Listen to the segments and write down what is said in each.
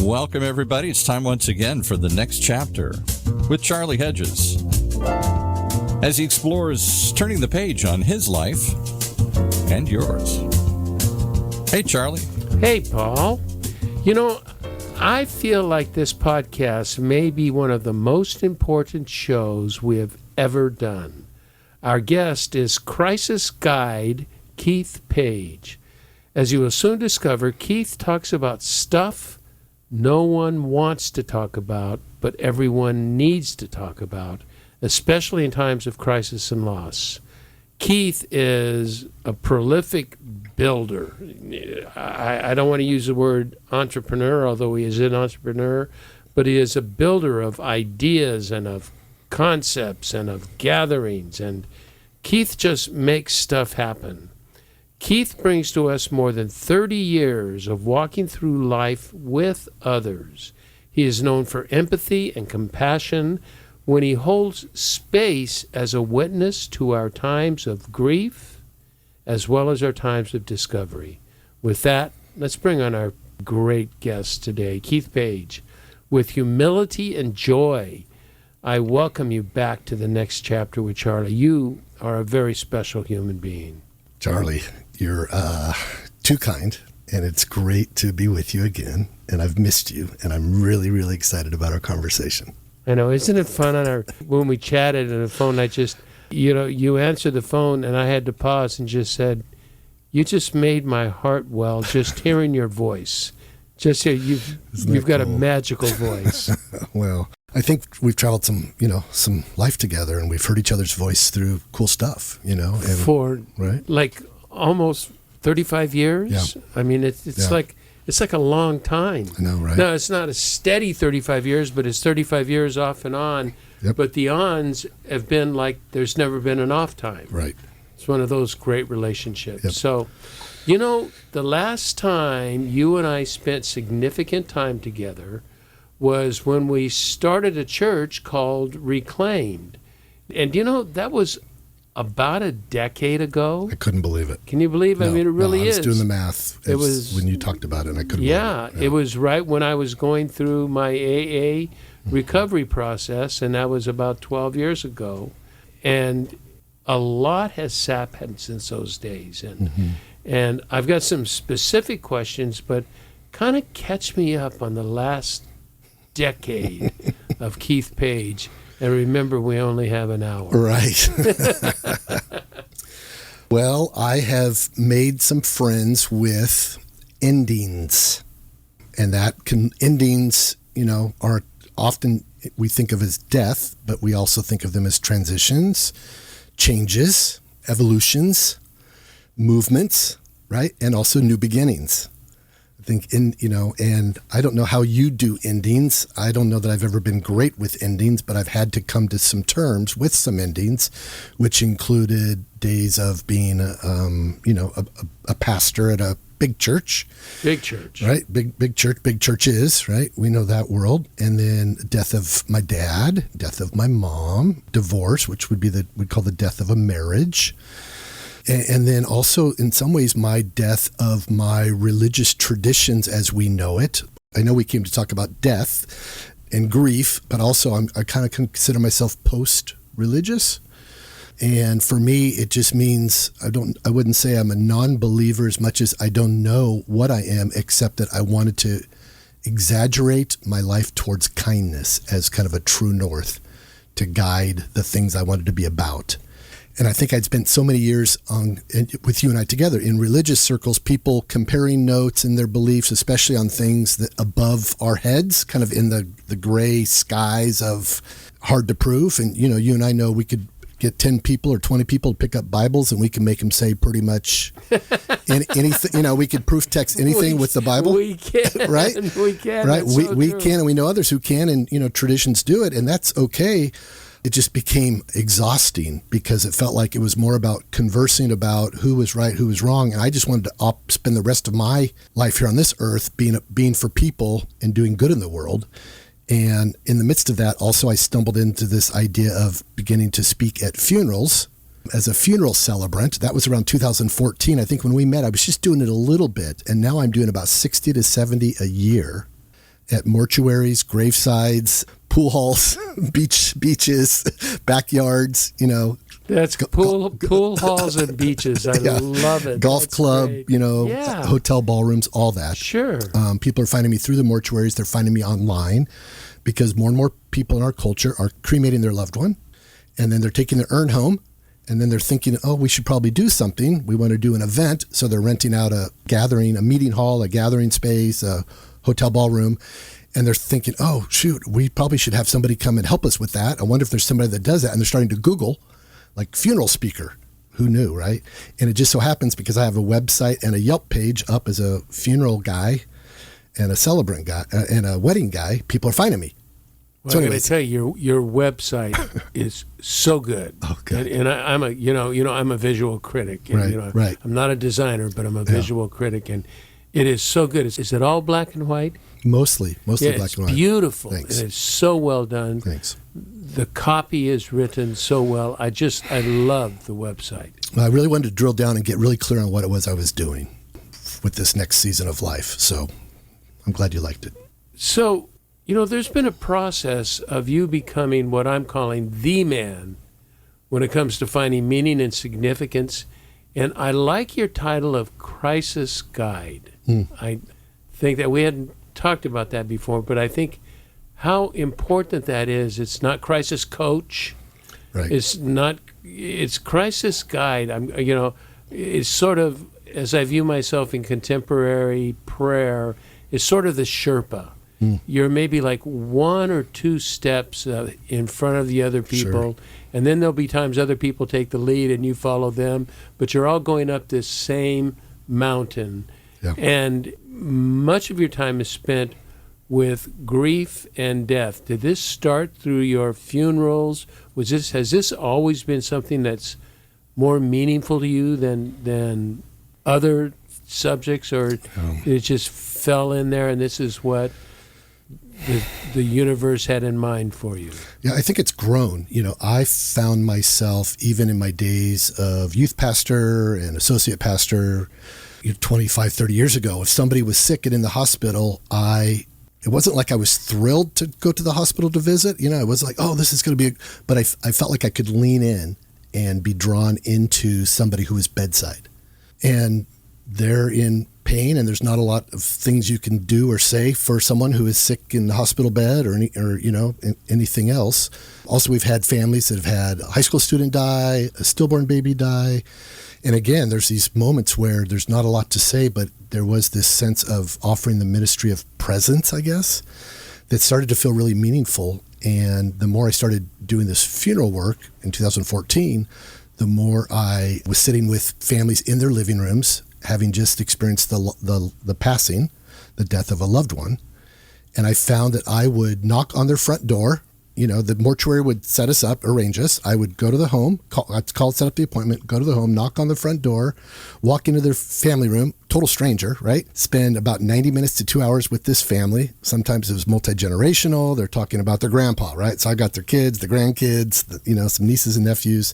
Welcome, everybody. It's time once again for the next chapter with Charlie Hedges as he explores turning the page on his life and yours. Hey, Charlie. Hey, Paul. You know, I feel like this podcast may be one of the most important shows we have ever done. Our guest is Crisis Guide Keith Page. As you will soon discover, Keith talks about stuff no one wants to talk about, but everyone needs to talk about, especially in times of crisis and loss. Keith is a prolific builder. I don't want to use the word entrepreneur, although he is an entrepreneur, but he is a builder of ideas and of concepts and of gatherings, and Keith just makes stuff happen. Keith brings to us more than 30 years of walking through life with others. He is known for empathy and compassion when he holds space as a witness to our times of grief as well as our times of discovery. With that, let's bring on our great guest today, Keith Page. With humility and joy, I welcome you back to the next chapter with Charlie. You are a very special human being. Charlie, you're too kind, and it's great to be with you again, and I've missed you, and I'm really, really excited about our conversation. I know, isn't it fun when we chatted on the phone, I just, you answered the phone, and I had to pause and just said, you just made my heart well, just hearing your voice. Just here, you've got cool? A magical voice. Well, I think we've traveled some life together, and we've heard each other's voice through cool stuff, And, for right? Like almost 35 years. Yeah. I mean, it's like a long time. I know, right? No, it's not a steady 35 years, but it's 35 years off and on. Yep. But the ons have been like there's never been an off time. Right. It's one of those great relationships. Yep. So, the last time you and I spent significant time together was when we started a church called Reclaimed. And that was about a decade ago. I couldn't believe it. Can you believe it? No, I mean, it really is. I was doing the math when you talked about it, and I couldn't believe it. Yeah, it was right when I was going through my AA recovery process, and that was about 12 years ago. And a lot has happened since those days. And I've got some specific questions, but kind of catch me up on the last decade of Keith Page. And remember, we only have an hour. Right. Well, I have made some friends with endings. And endings, are often we think of as death, but we also think of them as transitions, changes, evolutions, movements, right? And also new beginnings. I think and I don't know how you do endings. I don't know that I've ever been great with endings, but I've had to come to some terms with some endings, which included days of being a pastor at a big church. Big church. Right? Big church, big churches, right? We know that world. And then death of my dad, death of my mom, divorce, which would be we'd call the death of a marriage. And then also, in some ways, my death of my religious traditions as we know it. I know we came to talk about death and grief, but also I kind of consider myself post-religious. And for me, it just means I wouldn't say I'm a non-believer as much as I don't know what I am, except that I wanted to exaggerate my life towards kindness as kind of a true north to guide the things I wanted to be about. And I think I'd spent so many years with you and I together in religious circles, people comparing notes and their beliefs, especially on things that above our heads, kind of in the gray skies of hard to prove. And, you and I know we could get 10 people or 20 people to pick up Bibles and we can make them say pretty much anything. We could proof text anything with the Bible. We can. Right? We can. Right? That's We true. can, and we know others who can, and, traditions do it, and that's okay. It just became exhausting because it felt like it was more about conversing about who was right, who was wrong. And I just wanted to spend the rest of my life here on this earth being for people and doing good in the world. And in the midst of that, also, I stumbled into this idea of beginning to speak at funerals as a funeral celebrant. That was around 2014. I think when we met, I was just doing it a little bit. And now I'm doing about 60 to 70 a year. at mortuaries, gravesides, pool halls, beaches, backyards, That's pool halls and beaches. I love it. Golf That's club, great. hotel ballrooms, all that. Sure. People are finding me through the mortuaries. They're finding me online because more and more people in our culture are cremating their loved one, and then they're taking their urn home, and then they're thinking, oh, we should probably do something. We want to do an event. So they're renting out a meeting hall, a gathering space, a hotel ballroom. And they're thinking, oh, shoot, we probably should have somebody come and help us with that. I wonder if there's somebody that does that. And they're starting to Google, like, funeral speaker. Who knew, right? And it just so happens because I have a website and a Yelp page up as a funeral guy and a celebrant guy and a wedding guy, people are finding me. Well, So I'm going anyways. to tell you, your website is so good. Oh, good. And I'm I'm a visual critic. And, Right. I'm not a designer, but I'm a visual critic, and it is so good. Is it all black and white? Mostly black and white. It's beautiful. Thanks. And it's so well done. Thanks. The copy is written so well. I love the website. Well, I really wanted to drill down and get really clear on what it was I was doing with this next season of life. So I'm glad you liked it. So, there's been a process of you becoming what I'm calling the man when it comes to finding meaning and significance. And I like your title of Crisis Guide. I think that we hadn't talked about that before, but I think how important that is. It's not crisis coach. Right. It's crisis guide. It's sort of, as I view myself in contemporary prayer, it's sort of the Sherpa. You're maybe like one or two steps in front of the other people, Sure. and then there'll be times other people take the lead and you follow them, but you're all going up this same mountain. Yeah. And much of your time is spent with grief and death. Did this start through your funerals? Has this always been something that's more meaningful to you than other subjects, or it just fell in there and this is what the universe had in mind for you? Yeah, I think it's grown. I found myself, even in my days of youth pastor and associate pastor, 25, 30 years ago, if somebody was sick and in the hospital, it wasn't like I was thrilled to go to the hospital to visit. It was like, oh, this is going to be, but I felt like I could lean in and be drawn into somebody who was bedside. And they're in pain, and there's not a lot of things you can do or say for someone who is sick in the hospital bed or anything else. Also, we've had families that have had a high school student die, a stillborn baby die. And again, there's these moments where there's not a lot to say, but there was this sense of offering the ministry of presence, I guess, that started to feel really meaningful. And the more I started doing this funeral work in 2014, the more I was sitting with families in their living rooms, having just experienced the passing, the death of a loved one. And I found that I would knock on their front door. The mortuary would set us up, arrange us. I would go to the home, set up the appointment, go to the home, knock on the front door, walk into their family room, total stranger, right? Spend about 90 minutes to 2 hours with this family. Sometimes it was multi-generational. They're talking about their grandpa, right? So I got their kids, the grandkids, some nieces and nephews.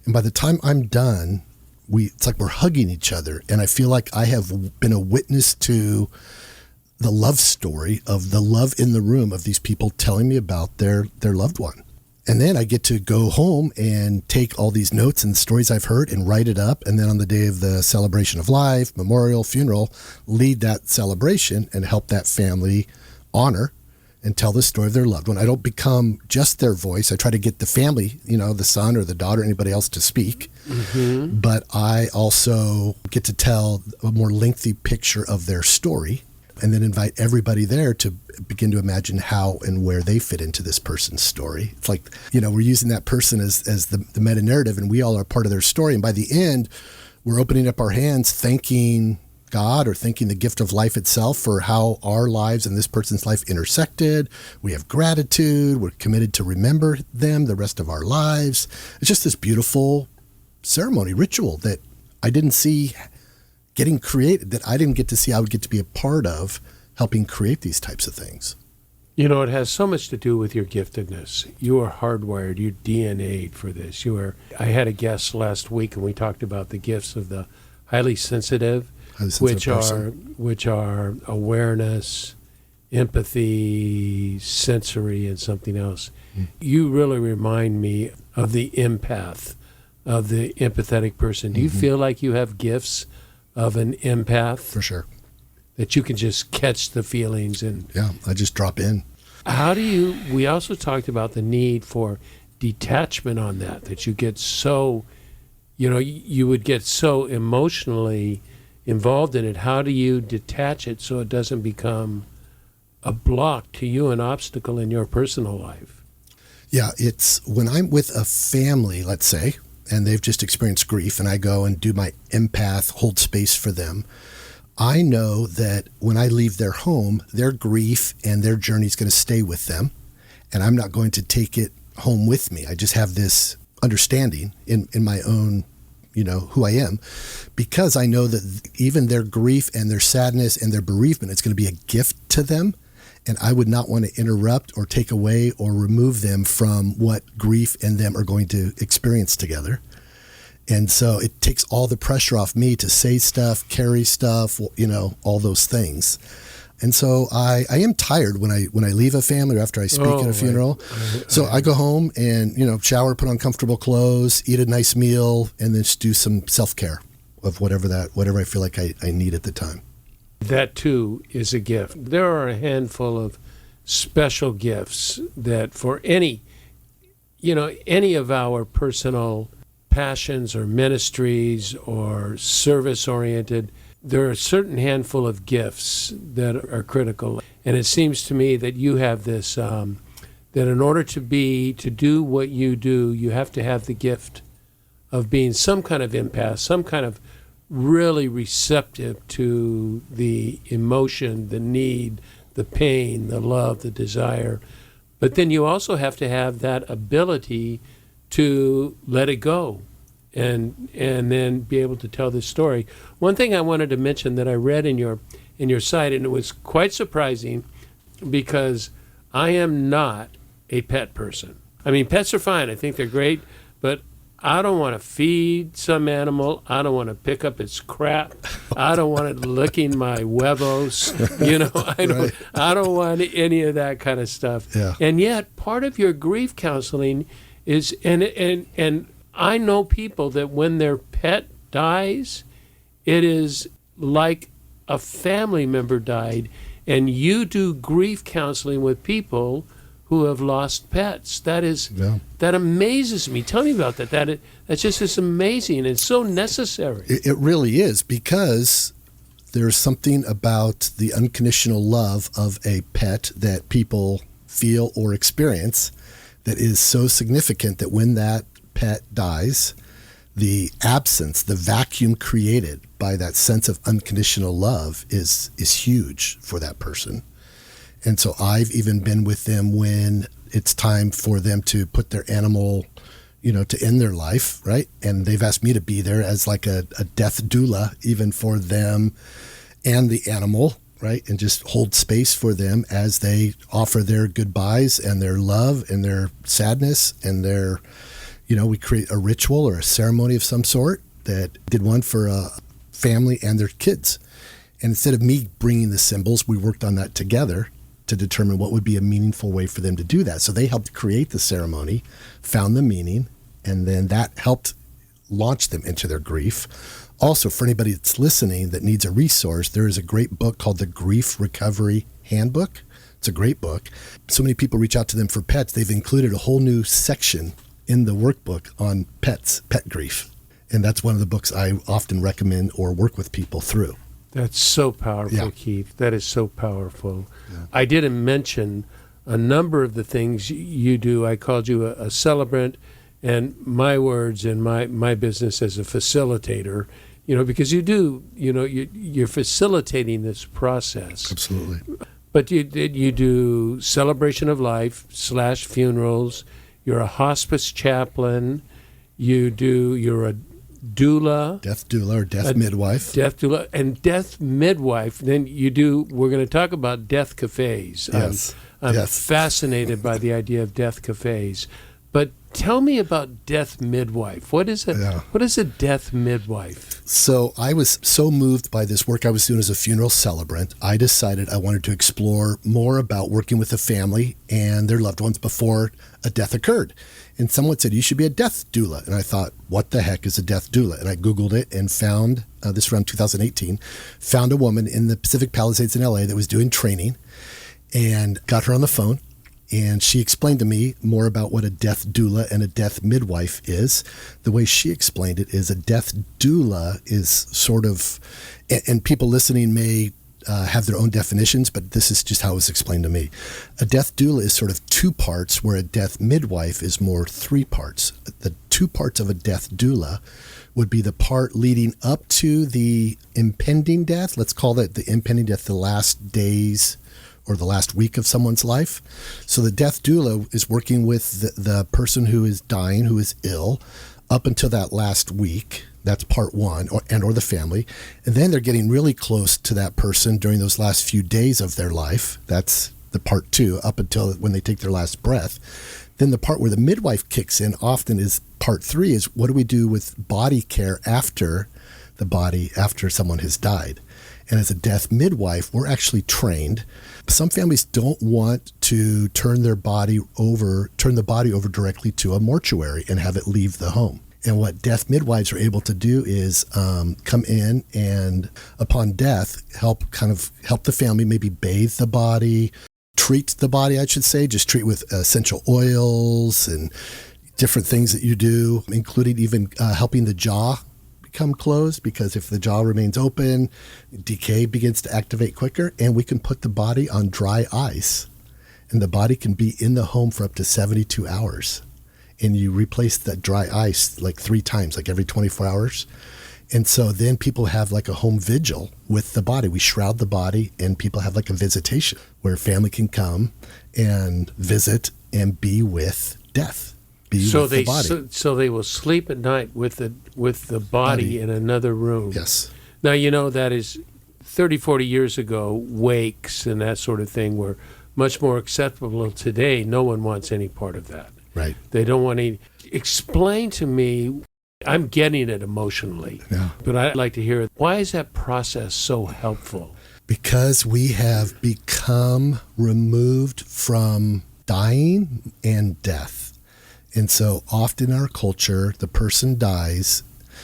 And by the time I'm done, it's like we're hugging each other. And I feel like I have been a witness to the love story of the love in the room of these people telling me about their loved one. And then I get to go home and take all these notes and stories I've heard and write it up. And then on the day of the celebration of life, memorial, funeral, lead that celebration and help that family honor and tell the story of their loved one. I don't become just their voice. I try to get the family, the son or the daughter, anybody else to speak. Mm-hmm. But I also get to tell a more lengthy picture of their story, and then invite everybody there to begin to imagine how and where they fit into this person's story. It's like, we're using that person as the meta-narrative, and we all are part of their story. And by the end, we're opening up our hands, thanking God or thanking the gift of life itself for how our lives and this person's life intersected. We have gratitude. We're committed to remember them the rest of our lives. It's just this beautiful ceremony, ritual that I didn't see getting created, that I didn't get to see I would get to be a part of helping create these types of things. It has so much to do with your giftedness. You are hardwired, you're DNA'd for this. I had a guest last week and we talked about the gifts of the highly sensitive, which are awareness, empathy, sensory, and something else. You really remind me of the empath, of the empathetic person. Do you feel like you have gifts of an empath? For sure. That you can just catch the feelings and... Yeah, I just drop in. How do you... We also talked about the need for detachment on that you get so... you would get so emotionally involved in it. How do you detach it so it doesn't become a block to you, an obstacle in your personal life? Yeah, it's when I'm with a family, let's say, and they've just experienced grief, and I go and do my empath, hold space for them, I know that when I leave their home, their grief and their journey is going to stay with them, and I'm not going to take it home with me. I just have this understanding in my own, who I am, because I know that even their grief and their sadness and their bereavement is going to be a gift to them. And I would not want to interrupt or take away or remove them from what grief and them are going to experience together. And so it takes all the pressure off me to say stuff, carry stuff, all those things. And so I am tired when I leave a family or after I speak at a funeral. So I go home and, shower, put on comfortable clothes, eat a nice meal, and then just do some self-care of whatever I feel like I need at the time. That too is a gift. There are a handful of special gifts that for any of our personal passions or ministries or service-oriented, there are a certain handful of gifts that are critical. And it seems to me that you have this, that in order to do what you do, you have to have the gift of being some kind of empath, some kind of really receptive to the emotion, the need, the pain, the love, the desire. But then you also have to have that ability to let it go and then be able to tell this story. One thing I wanted to mention that I read in your site, and it was quite surprising because I am not a pet person. I mean, pets are fine. I think they're great, but I don't want to feed some animal. I don't want to pick up its crap. I don't want it licking my huevos. I don't want any of that kind of stuff. Yeah. And yet, part of your grief counseling is, and I know people that when their pet dies, it is like a family member died, and you do grief counseling with people who have lost pets. That amazes me. Tell me about that. That's just amazing. It's so necessary. It really is, because there's something about the unconditional love of a pet that people feel or experience that is so significant that when that pet dies, the absence, the vacuum created by that sense of unconditional love is huge for that person. And so I've even been with them when it's time for them to put their animal, to end their life, right? And they've asked me to be there as like a death doula, even for them and the animal, right? And just hold space for them as they offer their goodbyes and their love and their sadness and their, we create a ritual or a ceremony of some sort that did one for a family and their kids. And instead of me bringing the symbols, we worked on that together to determine what would be a meaningful way for them to do that. So they helped create the ceremony, found the meaning, and then that helped launch them into their grief. Also, for anybody that's listening that needs a resource, there is a great book called the Grief Recovery Handbook. It's a great book. So many people reach out to them for pets. They've included a whole new section in the workbook on pet grief. And that's one of the books I often recommend or work with people through. That's so powerful, Yeah. Keith. That is so powerful. Yeah. I didn't mention a number of the things you do. I called you a celebrant, and my words in my business as a facilitator, because you do, you're facilitating this process. Absolutely. But you do celebration of life / funerals. You're a hospice chaplain. You're a doula. Death doula or death midwife. Death doula and death midwife. Then we're going to talk about death cafes. Yes. I'm Yes. fascinated by the idea of death cafes. But tell me about death midwife. What is What is a death midwife? So I was so moved by this work I was doing as a funeral celebrant, I decided I wanted to explore more about working with a family and their loved ones before a death occurred. And someone said, you should be a death doula. And I thought, what the heck is a death doula? And I Googled it and found, this around 2018, found a woman in the Pacific Palisades in LA that was doing training and got her on the phone. And she explained to me more about what a death doula and a death midwife is. The way she explained it is a death doula is sort of, and people listening may have their own definitions, but this is just how it was explained to me. A death doula is sort of 2 parts, where a death midwife is more 3 parts. The 2 parts of a death doula would be the part leading up to the impending death. Let's call it the impending death, the last days or the last week of someone's life. So the death doula is working with the person who is dying, who is ill, up until that last week. That's part 1, or the family. And then they're getting really close to that person during those last few days of their life. That's the part 2, up until when they take their last breath. Then the part where the midwife kicks in often is part 3, is what do we do with body care after the body, after someone has died? And as a death midwife, we're actually trained. Some families don't want to turn the body over directly to a mortuary and have it leave the home. And what death midwives are able to do is come in and, upon death, help the family maybe bathe the body, treat the body, I should say, just treat with essential oils and different things that you do, including even helping the jaw become closed, because if the jaw remains open, decay begins to activate quicker, and we can put the body on dry ice, and the body can be in the home for up to 72 hours. And you replace that dry ice like 3 times, like every 24 hours. And so then people have like a home vigil with the body. We shroud the body, and people have like a visitation where family can come and visit and be with death. So they will sleep at night with the body in another room. Yes. Now, that is 30, 40 years ago, wakes and that sort of thing were much more acceptable. Today, no one wants any part of that. Right. They don't want any. Explain to me, I'm getting it emotionally, but I'd like to hear, why is that process so helpful? Because we have become removed from dying and death. And so often in our culture, the person dies.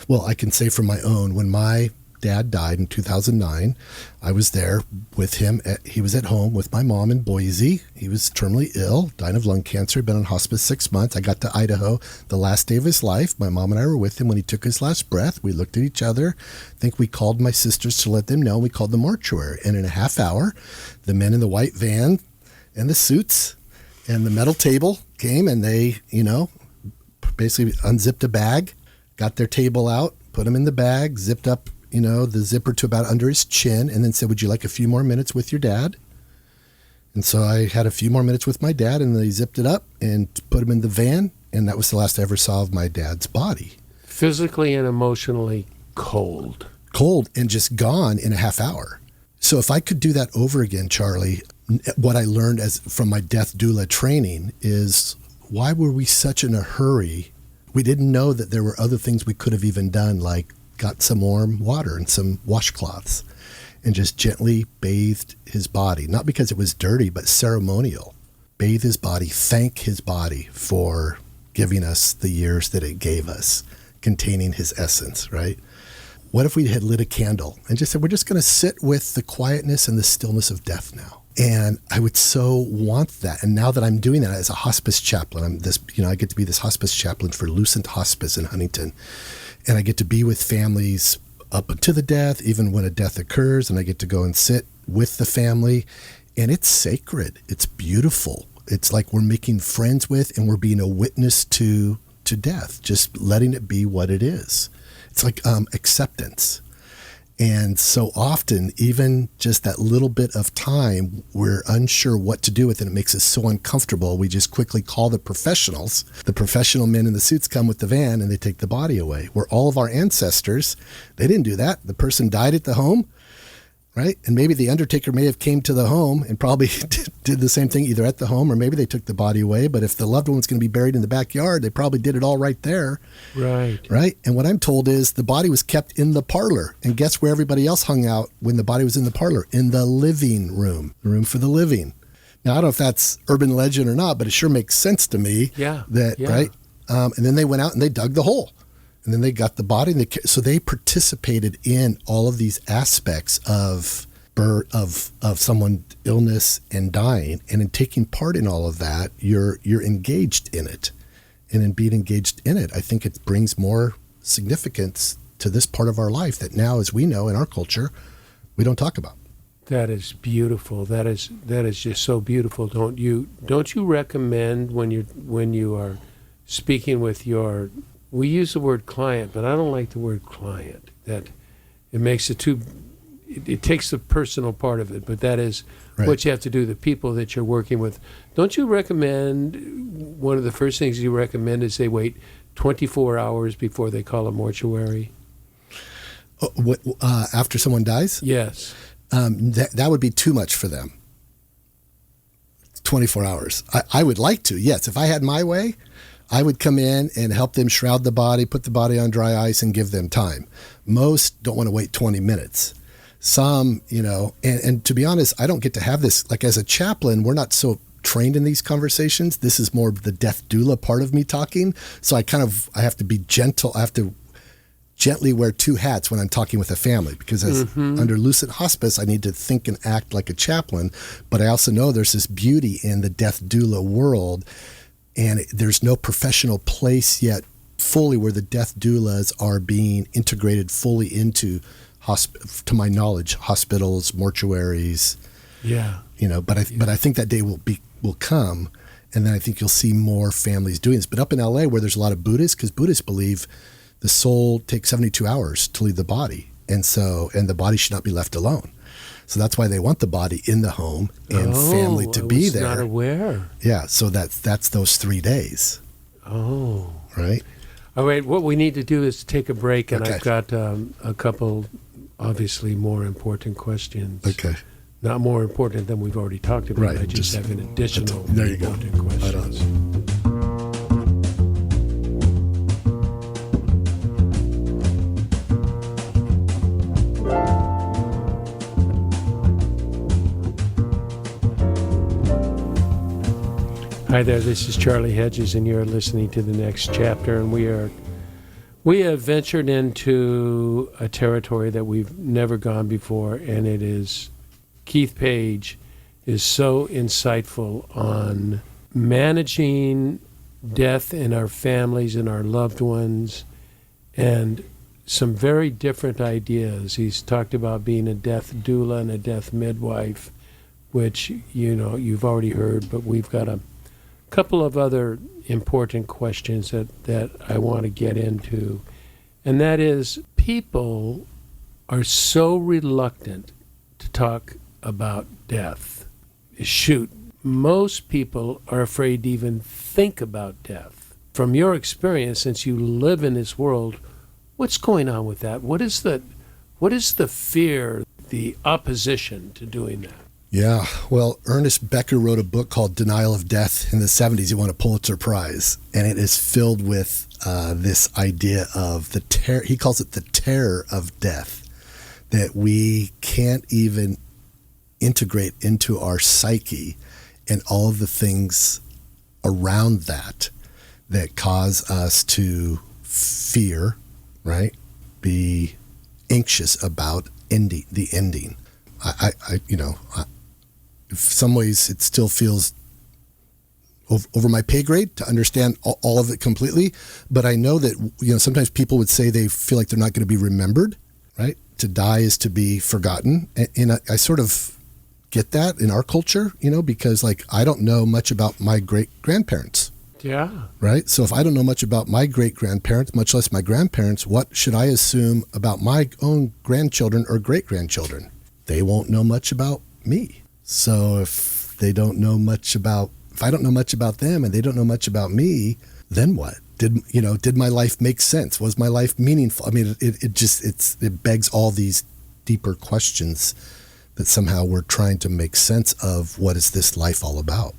Well, I can say from my own, when my dad died in 2009, I was there with him. He was at home with my mom in Boise. He was terminally ill, dying of lung cancer, been on hospice 6 months. I got to Idaho the last day of his life. My mom and I were with him when he took his last breath. We looked at each other. I think we called my sisters to let them know. We called the mortuary. And in a half hour, the men in the white van and the suits and the metal table came, and they, basically unzipped a bag, got their table out, put him in the bag, zipped up, the zipper to about under his chin, and then said, would you like a few more minutes with your dad? And so I had a few more minutes with my dad, and they zipped it up and put him in the van, and that was the last I ever saw of my dad's body. Physically and emotionally cold. Cold and just gone in a half hour. So if I could do that over again, Charlie, what I learned from my death doula training is, why were we such in a hurry? We didn't know that there were other things we could have even done, like got some warm water and some washcloths and just gently bathed his body. Not because it was dirty, but ceremonial. Bathe his body, thank his body for giving us the years that it gave us, containing his essence, right? What if we had lit a candle and just said, we're just going to sit with the quietness and the stillness of death now? And I would so want that. And now that I'm doing that as a hospice chaplain, I get to be this hospice chaplain for Lucent Hospice in Huntington. And I get to be with families up to the death, even when a death occurs, and I get to go and sit with the family. And it's sacred. It's beautiful. It's like we're making friends with, and we're being a witness to death, just letting it be what it is. It's like acceptance. And so often, even just that little bit of time, we're unsure what to do with it. It makes us so uncomfortable. We just quickly call the professionals. The professional men in the suits come with the van, and they take the body away. Where all of our ancestors, they didn't do that. The person died at the home. right? And maybe the undertaker may have came to the home and probably did the same thing either at the home, or maybe they took the body away. But if the loved one's going to be buried in the backyard, they probably did it all right there. Right. Right. And what I'm told is the body was kept in the parlor. And guess where everybody else hung out when the body was in the parlor? In the living room, the room for the living. Now, I don't know if that's urban legend or not, but it sure makes sense to me. Yeah. Right. And then they went out and they dug the hole. And then they got the body. And so they participated in all of these aspects of someone's illness and dying. And in taking part in all of that, you're engaged in it. And in being engaged in it, I think it brings more significance to this part of our life that now, as we know in our culture, we don't talk about. That is beautiful. That is just so beautiful. Don't you recommend when you are speaking with your, we use the word client, but I don't like the word client. That it makes it too, it takes the personal part of it, but that is right. What you have to do, the people that you're working with. Don't you recommend, one of the first things you recommend is they wait 24 hours before they call a mortuary? After someone dies? Yes. That would be too much for them. 24 hours. I would like to, yes. If I had my way, I would come in and help them shroud the body, put the body on dry ice, and give them time. Most don't want to wait 20 minutes. Some, and to be honest, I don't get to have this. Like as a chaplain, we're not so trained in these conversations. This is more the death doula part of me talking. So I have to be gentle. I have to gently wear two hats when I'm talking with a family, because under Lucent Hospice, I need to think and act like a chaplain, but I also know there's this beauty in the death doula world, and there's no professional place yet fully where the death doulas are being integrated fully into, to my knowledge, hospitals, mortuaries. Yeah. But I think that day will come, and then I think you'll see more families doing this. But up in LA, where there's a lot of Buddhists, because Buddhists believe the soul takes 72 hours to leave the body. And the body should not be left alone. So that's why they want the body in the home and family to be there. I was not aware. Yeah. So that's those 3 days. Oh. Right. All right. What we need to do is take a break, and Okay. I've got a couple, obviously, more important questions. Okay. Not more important than we've already talked about. Right. I just have an additional there you go. important questions. Right on. Hi there, this is Charlie Hedges, and you're listening to The Next Chapter, and we have ventured into a territory that we've never gone before, and it is, Keith Page is so insightful on managing death in our families and our loved ones, and some very different ideas. He's talked about being a death doula and a death midwife, which, you've already heard, but we've got a couple of other important questions that I want to get into, and that is, people are so reluctant to talk about death. Shoot, most people are afraid to even think about death. From your experience, since you live in this world, what's going on with that? What is the fear, the opposition to doing that? Yeah, well, Ernest Becker wrote a book called Denial of Death in the 70s. He won a Pulitzer Prize, and it is filled with this idea of the terror. He calls it the terror of death, that we can't even integrate into our psyche, and all of the things around that cause us to fear, right? Be anxious about the ending. In some ways, it still feels over my pay grade to understand all of it completely. But I know that, sometimes people would say they feel like they're not going to be remembered, right? To die is to be forgotten. And I sort of get that in our culture, because I don't know much about my great-grandparents. Yeah. Right? So if I don't know much about my great-grandparents, much less my grandparents, what should I assume about my own grandchildren or great-grandchildren? They won't know much about me. So if I don't know much about them and they don't know much about me, then what? Did my life make sense? Was my life meaningful? I mean, it begs all these deeper questions that somehow we're trying to make sense of what is this life all about.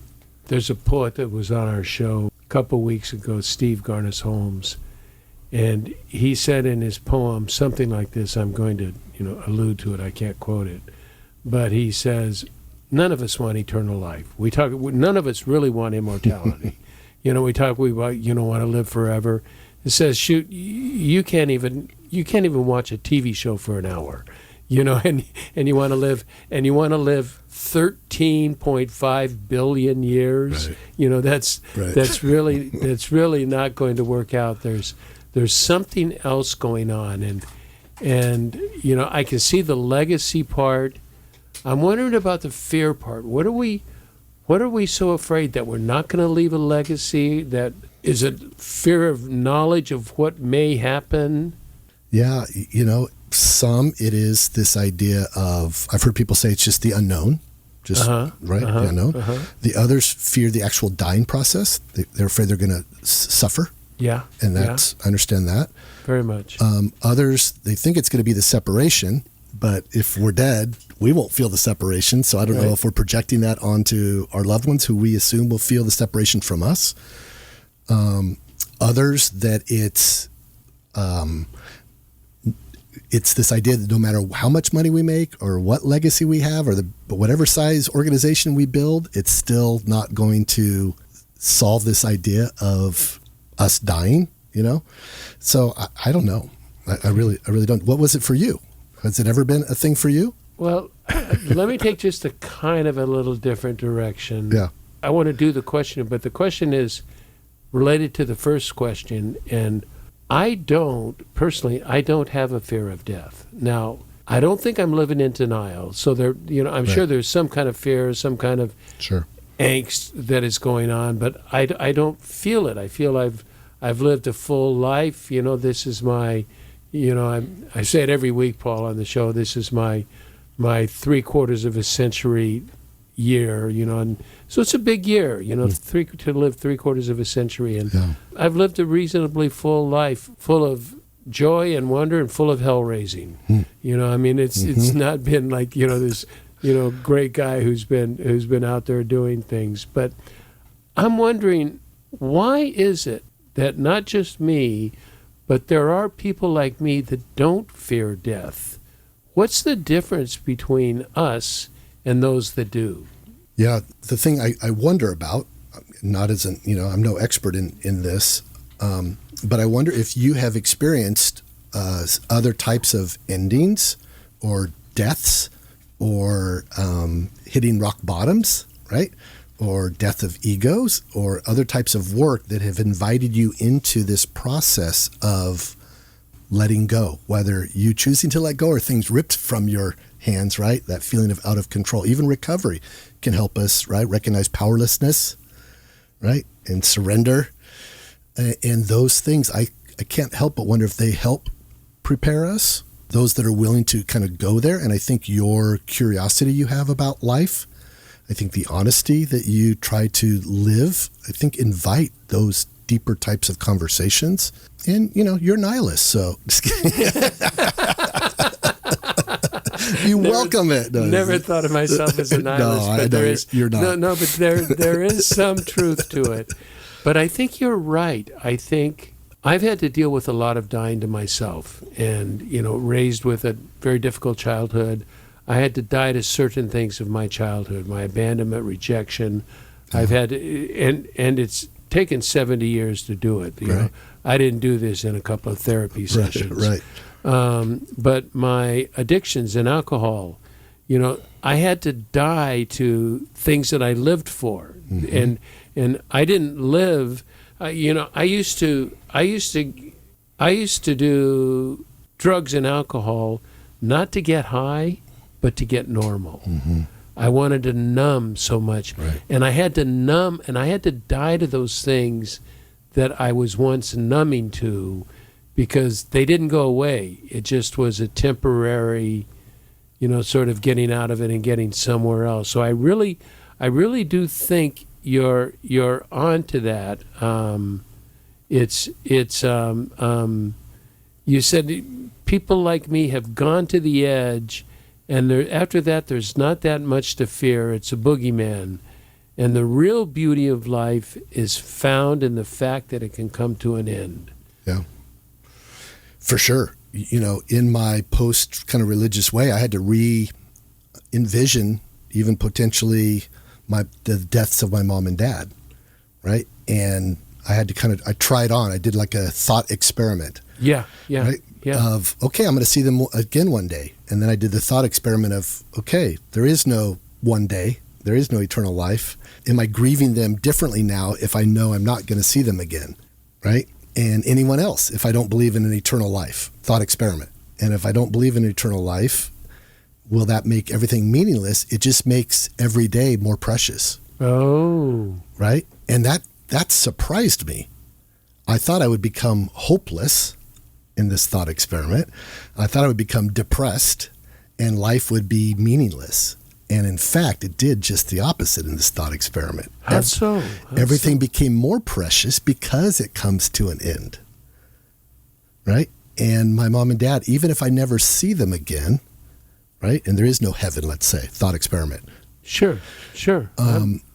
There's a poet that was on our show a couple weeks ago, Steve Garnis Holmes, and he said in his poem something like this. I'm going to, allude to it. I can't quote it, but he says, "None of us want eternal life. None of us really want immortality. We want to live forever." It says, "Shoot, you can't even watch a TV show for an hour, and you want to live 13.5 billion years. Right. That's really not going to work out. There's something else going on, and I can see the legacy part. I'm wondering about the fear part. What are we so afraid that we're not going to leave a legacy? That is it fear of knowledge of what may happen? Yeah, some it is this idea of, I've heard people say it's just the unknown, the unknown. The others fear the actual dying process. They're afraid they're going to suffer. Yeah. And I understand that. Very much. Others, they think it's going to be the separation, but if we're dead, we won't feel the separation. So I don't know if we're projecting that onto our loved ones who we assume will feel the separation from us. Others that it's this idea that no matter how much money we make or what legacy we have or whatever size organization we build, it's still not going to solve this idea of us dying, So I don't know. I really don't. What was it for you? Has it ever been a thing for you? Well, let me take just a kind of a little different direction. Yeah. I want to do the question, but the question is related to the first question, and I don't have a fear of death. Now, I don't think I'm living in denial. So I'm sure there's some kind of fear, some kind of angst that is going on, but I don't feel it. I feel I've lived a full life. This is my, I say it every week, Paul, on the show. This is my 3/4 of a century year, and so it's a big year, to live 3/4 of a century, and I've lived a reasonably full life, full of joy and wonder, and full of hell raising. It's not been like this great guy who's been out there doing things, but I'm wondering, why is it that not just me, but there are people like me that don't fear death? What's the difference between us and those that do? Yeah, the thing I wonder about, not as I'm no expert in this, but I wonder if you have experienced other types of endings or deaths or hitting rock bottoms, right? Or death of egos or other types of work that have invited you into this process of letting go, whether you choosing to let go or things ripped from your hands, right? That feeling of out of control. Even recovery can help us, right? Recognize powerlessness, right? And surrender. And those things, I can't help but wonder if they help prepare us, those that are willing to kind of go there. And I think your curiosity you have about life, I think the honesty that you try to live, I think invite those deeper types of conversations. And, you're nihilist, so just kidding. You welcome it. No, never thought of myself as a nihilist. No, but I know you're not. No, but there is some truth to it. But I think you're right. I think I've had to deal with a lot of dying to myself and, raised with a very difficult childhood. I had to die to certain things of my childhood, my abandonment, rejection. I've had, and it's taken 70 years to do it. You know, I didn't do this in a couple of therapy sessions. Right. But my addictions and alcohol, I had to die to things that I lived for, and I didn't live. I used to do drugs and alcohol not to get high, but to get normal. I wanted to numb so much, and I had to numb, and I had to die to those things that I was once numbing to, because they didn't go away. It just was a temporary, sort of getting out of it and getting somewhere else. So I really do think you're onto that. You said people like me have gone to the edge And after that, there's not that much to fear. It's a boogeyman. And the real beauty of life is found in the fact that it can come to an end. Yeah, for sure. In my post kind of religious way, I had to re-envision even potentially the deaths of my mom and dad, right? And I had to I tried on. I did like a thought experiment. Yeah. Right? Yeah. Of, okay, I'm going to see them again one day. And then I did the thought experiment of, okay, there is no one day. There is no eternal life. Am I grieving them differently now if I know I'm not going to see them again, right? And anyone else, if I don't believe in an eternal life, thought experiment. And if I don't believe in eternal life, will that make everything meaningless? It just makes every day more precious. Oh. Right? And that surprised me. I thought I would become hopeless in this thought experiment. I thought I would become depressed and life would be meaningless. And in fact, it did just the opposite in this thought experiment. How so? Everything became more precious because it comes to an end. Right? And my mom and dad, even if I never see them again, right? And there is no heaven, let's say, thought experiment. Sure.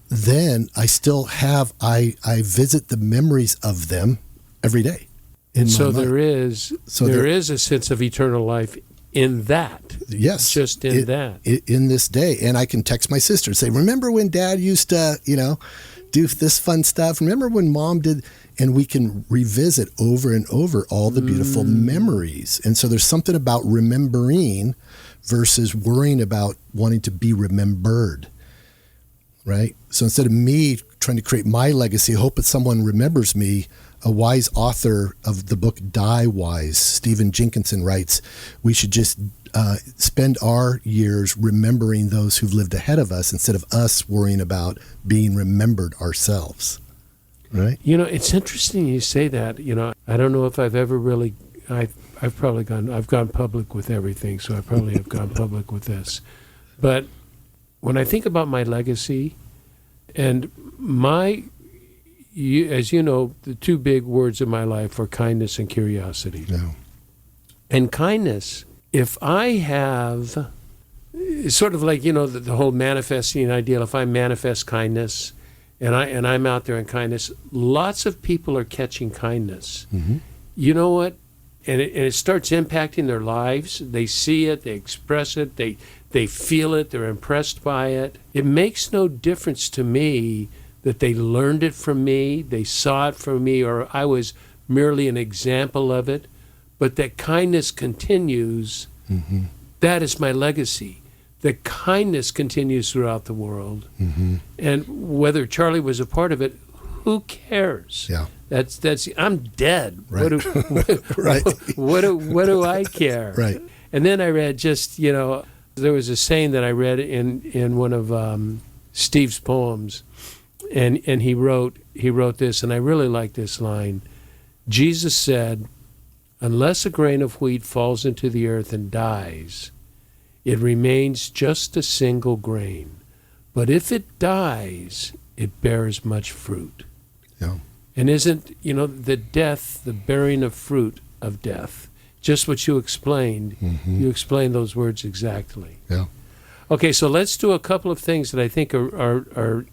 Then I still have, I visit the memories of them every day. So there is a sense of eternal life in that. Yes. Just in that. In this day. And I can text my sister and say, remember when Dad used to, do this fun stuff? Remember when Mom did? And we can revisit over and over all the beautiful memories. And so there's something about remembering versus worrying about wanting to be remembered. Right? So instead of me trying to create my legacy, I hope that someone remembers me. A wise author of the book Die Wise, Stephen Jenkinson, writes, we should just spend our years remembering those who've lived ahead of us instead of us worrying about being remembered ourselves. Right? It's interesting you say that. I don't know if I've ever really, I've gone public with everything, so I probably have gone public with this. But when I think about my legacy and as you know, the two big words in my life are kindness and curiosity. Yeah. And kindness, if I have, sort of like, the whole manifesting ideal, if I manifest kindness and I'm out there in kindness, lots of people are catching kindness. Mm-hmm. You know what? And it starts impacting their lives. They see it, they express it, they feel it, they're impressed by it. It makes no difference to me that they learned it from me, they saw it from me, or I was merely an example of it, but that kindness continues. Mm-hmm. That is my legacy. The kindness continues throughout the world. Mm-hmm. And whether Charlie was a part of it, who cares? Yeah. That's I'm dead. Right. Right. What do I care? Right. And then I read there was a saying that I read in one of Steve's poems. And he wrote this, and I really like this line. Jesus said, unless a grain of wheat falls into the earth and dies, it remains just a single grain. But if it dies, it bears much fruit. Yeah. And isn't, the death, the bearing of fruit of death, just what you explained? Mm-hmm. You explained those words exactly. Yeah. Okay, so let's do a couple of things that I think are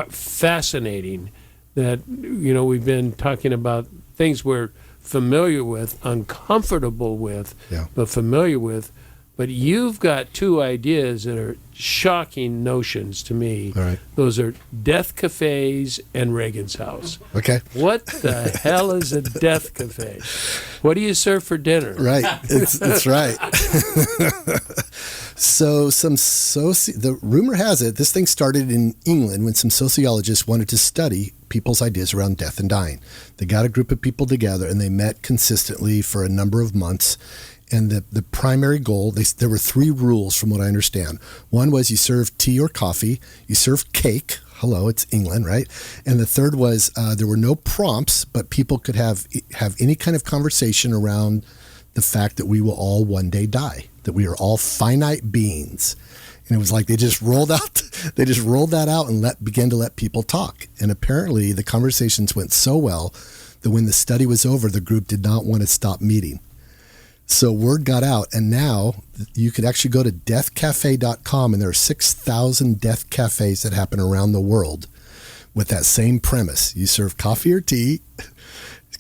fascinating, that we've been talking about things we're familiar with, uncomfortable with, but familiar with. But you've got two ideas that are shocking notions to me. All right. Those are death cafes and Reagan's house. Okay. What the hell is a death cafe? What do you serve for dinner? Right. That's right. So the rumor has it, this thing started in England when some sociologists wanted to study people's ideas around death and dying. They got a group of people together and they met consistently for a number of months. And the primary goal, there were three rules from what I understand. One was you served tea or coffee, you served cake. Hello, it's England, right? And the third was there were no prompts, but people could have any kind of conversation around the fact that we will all one day die, that we are all finite beings. And it was like they just rolled that out and began to let people talk. And apparently the conversations went so well that when the study was over, the group did not want to stop meeting. So word got out, and now you could actually go to deathcafe.com, and there are 6,000 death cafes that happen around the world with that same premise. You serve coffee or tea,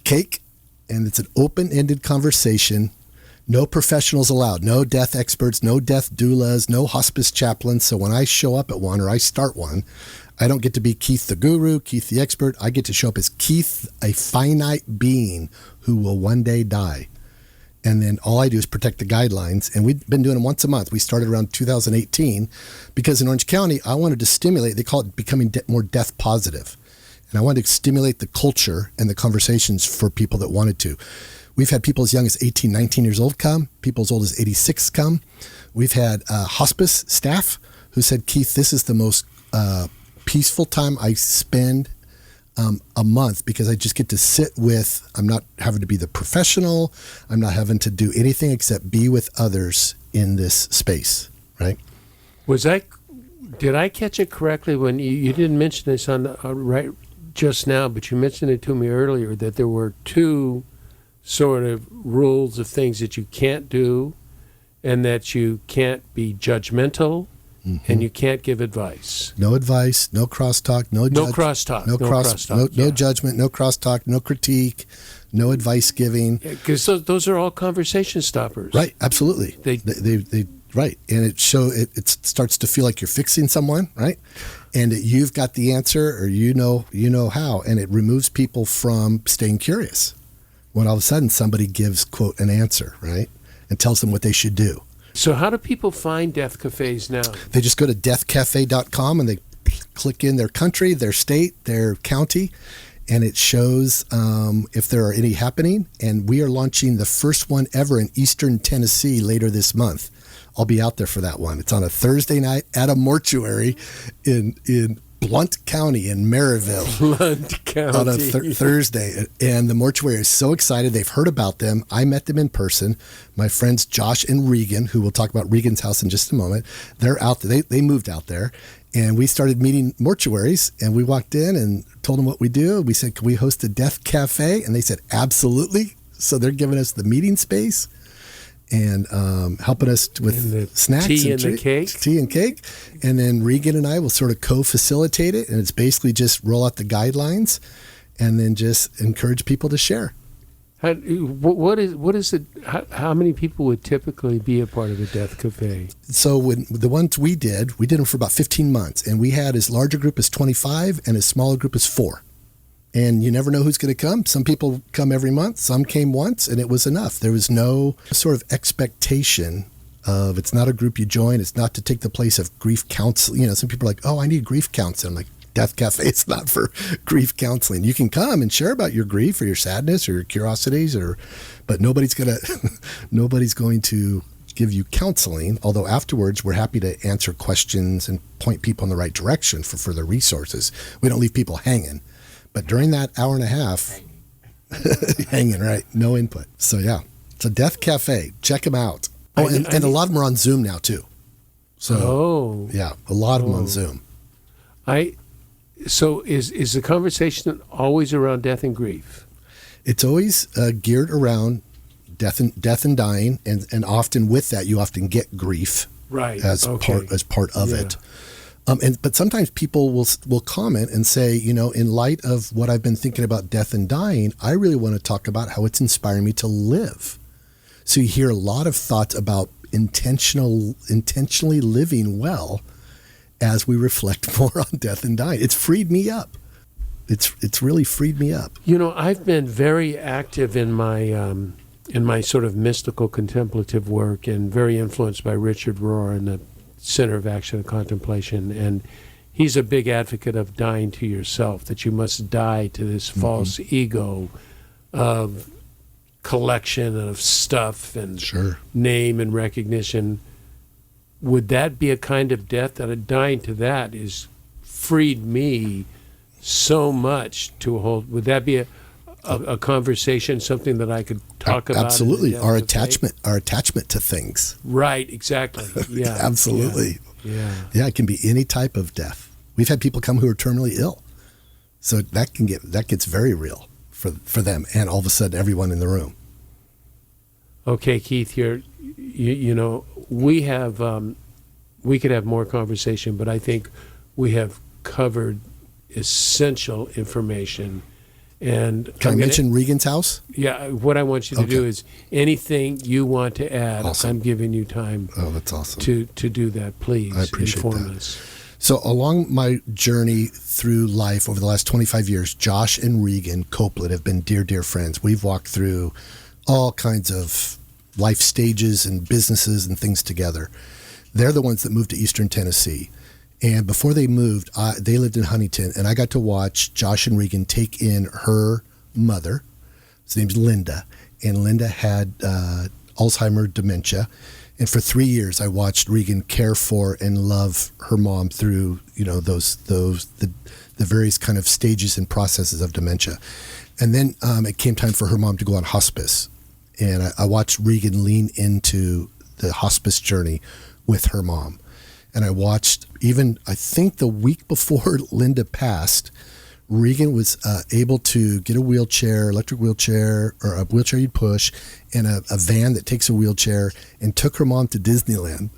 cake, and it's an open-ended conversation. No professionals allowed, no death experts, no death doulas, no hospice chaplains. So when I show up at one or I start one, I don't get to be Keith the guru, Keith the expert. I get to show up as Keith, a finite being who will one day die. And then all I do is protect the guidelines. And we've been doing them once a month. We started around 2018 because in Orange County, I wanted to stimulate, they call it becoming more death positive. And I wanted to stimulate the culture and the conversations for people that wanted to. We've had people as young as 18, 19 years old come, people as old as 86 come. We've had hospice staff who said, Keith, this is the most peaceful time I spend a month because I just get to sit with, I'm not having to be the professional. I'm not having to do anything except be with others in this space, right? Did I catch it correctly when you didn't mention this on the, right just now, but you mentioned it to me earlier that there were two sort of rules of things that you can't do and that you can't be judgmental and you can't give advice. No advice, no crosstalk, no crosstalk, no judgment, no crosstalk, no critique, no advice giving. Because those are all conversation stoppers. Right, absolutely. They right, and it starts to feel like you're fixing someone, right? And that you've got the answer, or you know how, and it removes people from staying curious. When all of a sudden somebody gives, quote, an answer, right, and tells them what they should do. So how do people find death cafes now? They just go to deathcafe.com and they click in their country, their state, their county, and it shows if there are any happening. And we are launching the first one ever in Eastern Tennessee later this month. I'll be out there for that one. It's on a Thursday night at a mortuary in Blount County in Maryville. Blount County. On a Thursday. And the mortuary is so excited. They've heard about them. I met them in person. My friends Josh and Regan, who we'll talk about Regan's house in just a moment, they're out there. They moved out there. And we started meeting mortuaries. And we walked in and told them what we do. We said, can we host a death cafe? And they said, absolutely. So they're giving us the meeting space and helping us with snacks tea and the cake. Tea and cake. And then Regan and I will sort of co-facilitate it. And it's basically just roll out the guidelines and then just encourage people to share. What is it? How many people would typically be a part of a death cafe? So when the ones we did them for about 15 months. And we had as large a group as 25 and as small a group as 4. And you never know who's going to come. Some people come every month. Some came once, and it was enough. There was no sort of expectation of, it's not a group you join. It's not to take the place of grief counseling. You know, some people are like, oh, I need grief counseling. I'm like, Death Cafe, it's not for grief counseling. You can come and share about your grief or your sadness or your curiosities, but nobody's going to give you counseling. Although afterwards, we're happy to answer questions and point people in the right direction for further resources. We don't leave people hanging. But during that hour and a half, hanging, right? No input. So, yeah, it's a Death Cafe. Check them out. Oh, and a lot of them are on Zoom now, too. So, yeah, a lot of them on Zoom. So is the conversation always around death and grief? It's always geared around death and dying. And often with that, you often get grief as part of it. But sometimes people will comment and say, you know, in light of what I've been thinking about death and dying, I really want to talk about how it's inspiring me to live. So you hear a lot of thoughts about intentionally living well as we reflect more on death and dying. It's freed me up. It's really freed me up. You know, I've been very active in my sort of mystical contemplative work and very influenced by Richard Rohr and the Center of Action and Contemplation, and he's a big advocate of dying to yourself, that you must die to this false ego of collection of stuff and name and recognition. Would that be a kind of death that a dying to that is freed me so much to hold? Would that be a conversation, something that I could talk about? Absolutely. Our attachment to things. Right, exactly. Yeah. Absolutely. Yeah. Yeah, it can be any type of death. We've had people come who are terminally ill. So that gets very real for them and all of a sudden everyone in the room. Okay, Keith, you know, we could have more conversation, but I think we have covered essential information. And Can I mention Regan's house? Yeah, what I want you to do is anything you want to add, Awesome. I'm giving you time That's awesome. to do that. Please I appreciate inform that. us. So along my journey through life over the last 25 years, Josh and Regan Copeland have been dear, dear friends. We've walked through all kinds of life stages and businesses and things together. They're the ones that moved to Eastern Tennessee. And before they moved, they lived in Huntington, and I got to watch Josh and Regan take in her mother. His name's Linda, and Linda had Alzheimer's dementia. And for 3 years, I watched Regan care for and love her mom through, the various kind of stages and processes of dementia. And then it came time for her mom to go on hospice, and I watched Regan lean into the hospice journey with her mom. And I watched, even I think the week before Linda passed, Regan was able to get a wheelchair, electric wheelchair, or a wheelchair you'd push, and a van that takes a wheelchair, and took her mom to Disneyland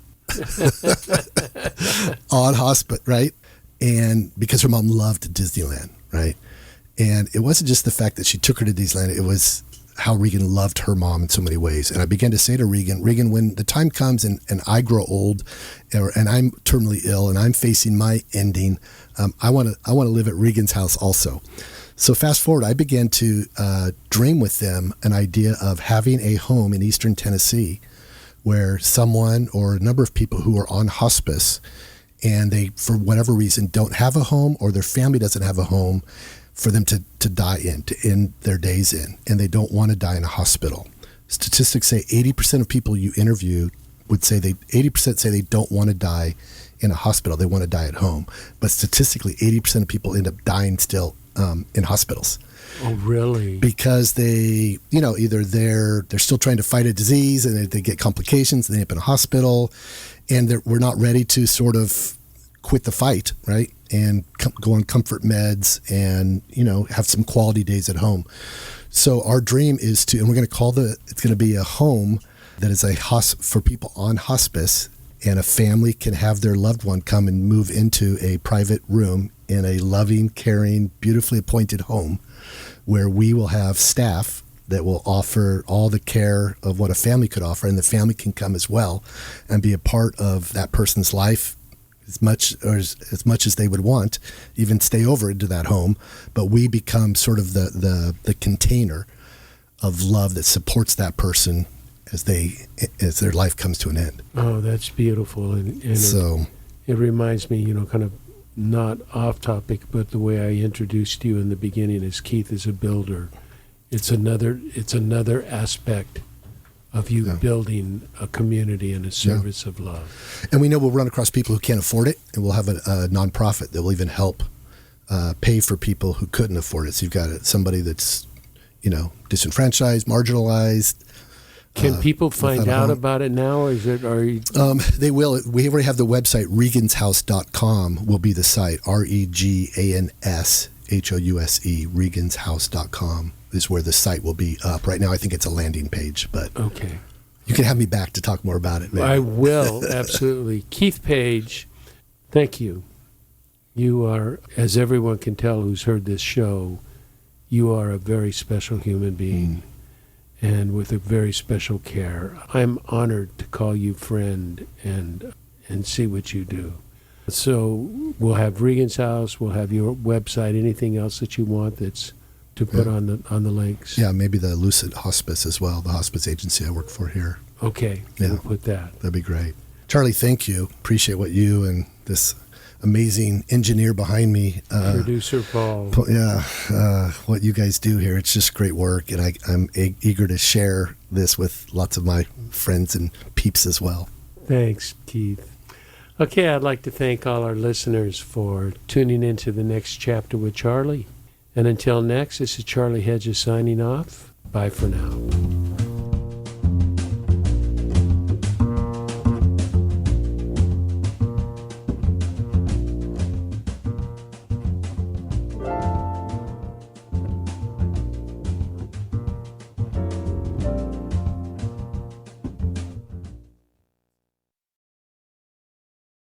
on hospice, right? And because her mom loved Disneyland, right? And it wasn't just the fact that she took her to Disneyland, it was how Regan loved her mom in so many ways. And I began to say to Regan, when the time comes and I grow old and I'm terminally ill and I'm facing my ending, I want to live at Regan's house also. So fast forward, I began to dream with them an idea of having a home in Eastern Tennessee where someone or a number of people who are on hospice and they, for whatever reason, don't have a home, or their family doesn't have a home for them to die in, to end their days in, and they don't want to die in a hospital. Statistics say 80% of people you interview would say 80% say they don't want to die in a hospital. They want to die at home. But statistically, 80% of people end up dying still in hospitals. Oh, really? Because they, either they're still trying to fight a disease and they get complications and they end up in a hospital, and we're not ready to sort of quit the fight, right? And go on comfort meds and, have some quality days at home. So our dream is to, and we're going to call it's going to be a home that is for people on hospice, and a family can have their loved one come and move into a private room in a loving, caring, beautifully appointed home where we will have staff that will offer all the care of what a family could offer, and the family can come as well and be a part of that person's life as much as they would want, even stay over into that home. But we become sort of the container of love that supports that person as their life comes to an end. Oh, that's beautiful. And So it reminds me, kind of not off topic, but the way I introduced you in the beginning is Keith is a builder. It's another aspect of you building a community and a service of love. And we know we'll run across people who can't afford it, and we'll have a nonprofit that will even help pay for people who couldn't afford it. So you've got somebody that's, disenfranchised, marginalized. Can people find out about it now, or is it? They will. We already have the website. Reganshouse.com will be the site. REGANSHOUSE. Reganshouse.com is where the site will be up. Right now, I think it's a landing page, but okay. You can have me back to talk more about it. Maybe. I will, absolutely. Keith Page, thank you. You are, as everyone can tell who's heard this show, you are a very special human being and with a very special care. I'm honored to call you friend and see what you do. So we'll have Regan's House, we'll have your website, anything else that you want that's to put on the links. Yeah, maybe the Lucent Hospice as well, the hospice agency I work for here. Okay, we'll put that. That'd be great. Charlie, thank you. Appreciate what you and this amazing engineer behind me. Producer Paul. What you guys do here. It's just great work, and I'm eager to share this with lots of my friends and peeps as well. Thanks, Keith. Okay, I'd like to thank all our listeners for tuning into the next chapter with Charlie. And until next, this is Charlie Hedges signing off. Bye for now.